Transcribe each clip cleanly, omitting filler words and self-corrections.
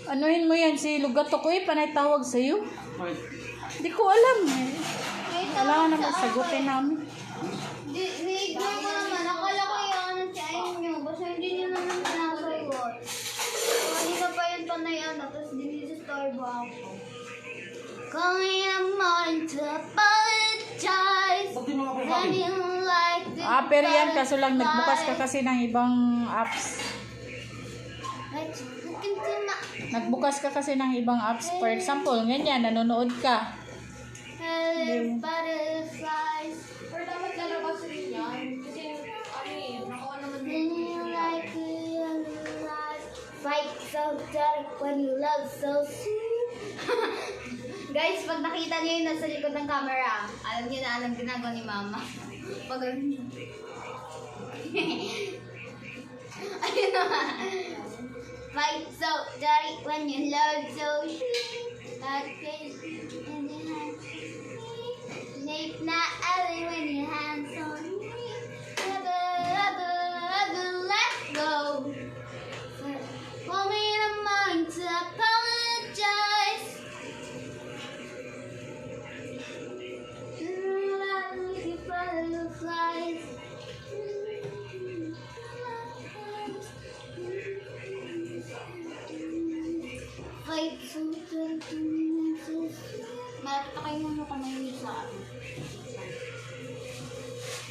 Anuhin mo yan si Lugato ko panay tawag sa'yo. Hindi ko alam eh. Alam naman sagutin namin. Di-ignore ko naman. Akala ko yung siyain nyo. Basta hindi nyo naman sinasagot. Kanina pa yung panay tapos dinisistorbo ako. Calling your mind to apologize. And you like this. Pero yan kaso lang nagbukas ka kasi ng ibang apps. Nagbukas ka kasi ng ibang apps. For example, ganyan, nanonood ka. Butterflies. Or dapat lalabas rin yan. Kasi, nakuha naman Then you like realize. Fight so dark when you love so sweet. Guys, pag nakita niyo yung nasa likod ng camera, alam niyo na alam ginagawa ni Mama. Pag ayun naman. Fight so dark when you love so sweet. That crazy when you have Nate not alley when your hands on me. Let go. Want me in a mind to apologize. Butterflies. Fight so dark when you so sweet. Malapit na kayo mo ka na yun sa akin.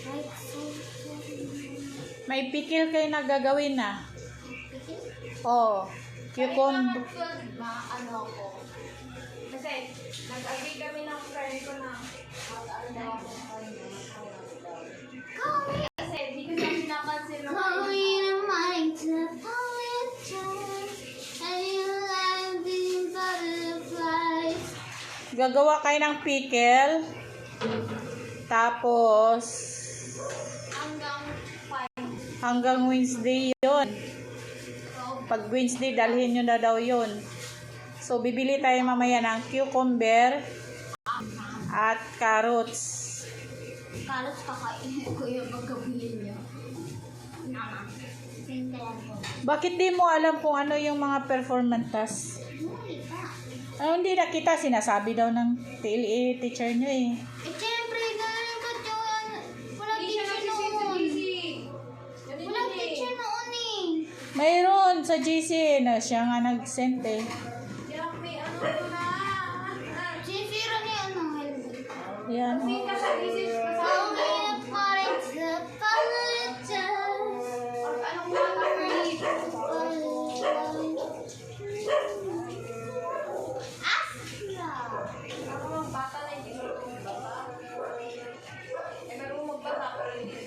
Fight so dark. May pikil kayo na gagawin na. Oo. Cucumber. Ano ko. Kasi, nag-agree kami ng friend ko na mag-ano ako. Kasi, di ko siya pinapansin ng Call me in a mind to apologize. And you like these butterflies. Gagawa kayo ng pickle. Tapos, hanggang Wednesday yun. Pag Wednesday, dalhin nyo na daw yun. So, bibili tayo mamaya ng cucumber at carrots. Carrots kakainin ko yung pagkabili niyo. Naman. Same lang po. Bakit di mo alam kung ano yung mga performance task? Hindi na kita, sinasabi daw ng TLE teacher nyo eh. Siyempre, ganun ko yun. Walang Hindi siya teacher noon. nagsisisi. Walang teacher noon eh. Mayroon sa GC na siya nga nag-send eh. Kaya may ano ko na. Sincere ni ano, helmet. Yan. Hindi ka sa isis Call kasama me in a mind to apologize. or anong mga relief. Ako mga bata na hindi marunong magbata. Marunong magbata pero hindi.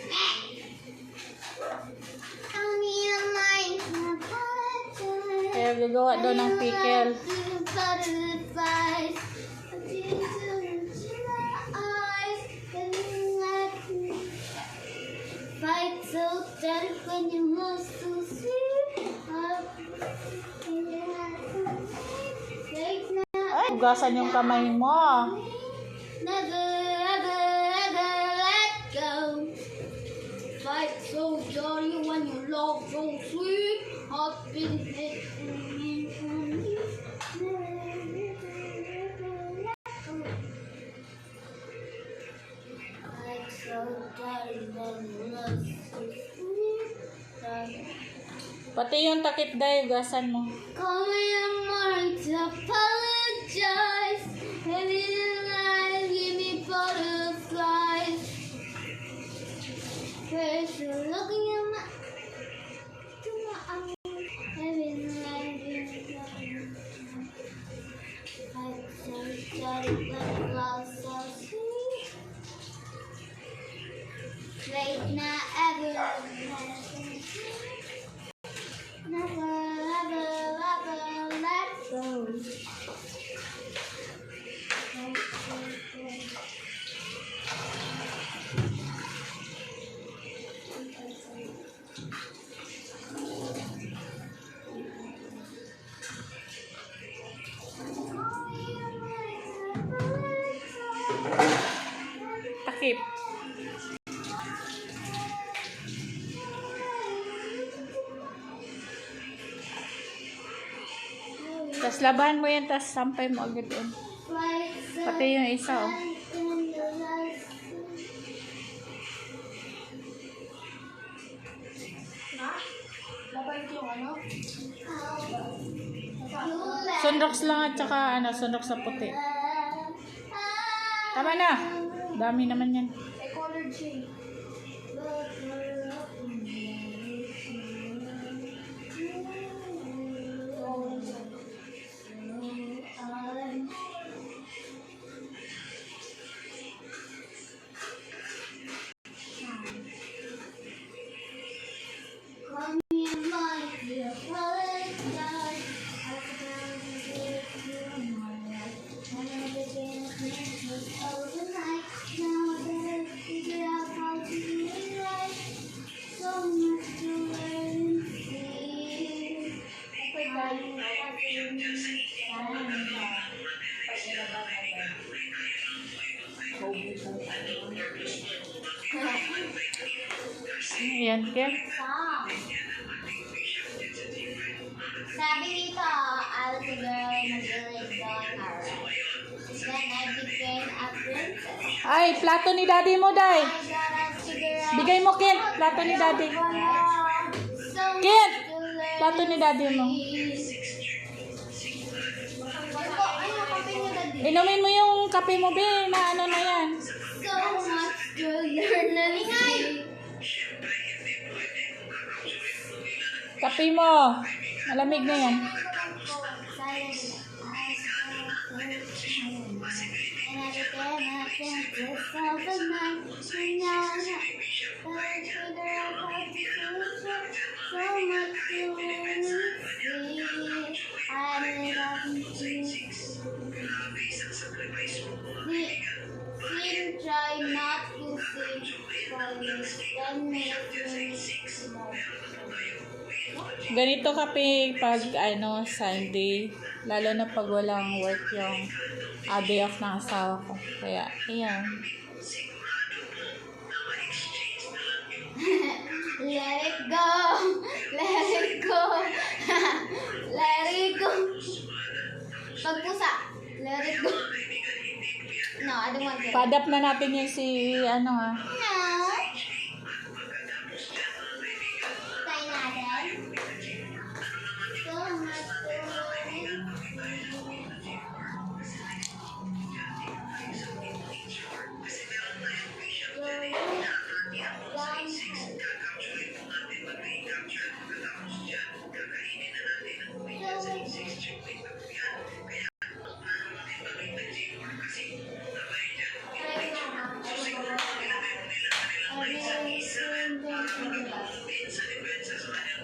Call me in a mind to apologize. Kaya gagawa daw ng pickle. Butterflies. Fight so dark when you love so sweet. Ay, hugasan yung kamay mo. Never, ever, ever let go. Fight so jolly when you love so sweet. I've been hiding from you. Fight so jolly when you love so sweet. Pati yung takip dahi, hugasan mo. Call me in the morning to apologize. Maybe tonight give me butterflies. First you're looking at my eyes. Maybe tonight give me butterflies. I'm so sorry, but love so sweet. Late night ever. takip. Tapos labahan mo yan, tapos sampay mo agad yun. Pati yung isa, oh. Na? Labay yung ano? Sunrox lang at saka sunrox sa puti. Tama na. Dami naman yan. Eh, colored siya. Ayan, Kim. Sabi dito, I'll be girl, mag-live down our Then I became a princess. Ay, plato ni daddy mo, Day. I gotta figure out Bigay mo, Kent. Plato ni daddy. so Kent! much to learn. Plato ni daddy mo. Ito, ay, kape niya daddy. Inumin mo yung kape mo, be. Na ano na yan. So much to learn na Kape mo. Malamig na yan. Try not to think for 10 minutes. Ganito kape pag Sunday. Lalo na pag walang work yung day off ng asawa ko. Kaya, ayan. Let it go. Let it go. Let it go. Pagpusa. Let it go. No, I don't want it. Padap na natin yung si, No. Tayo natin. So much to learn.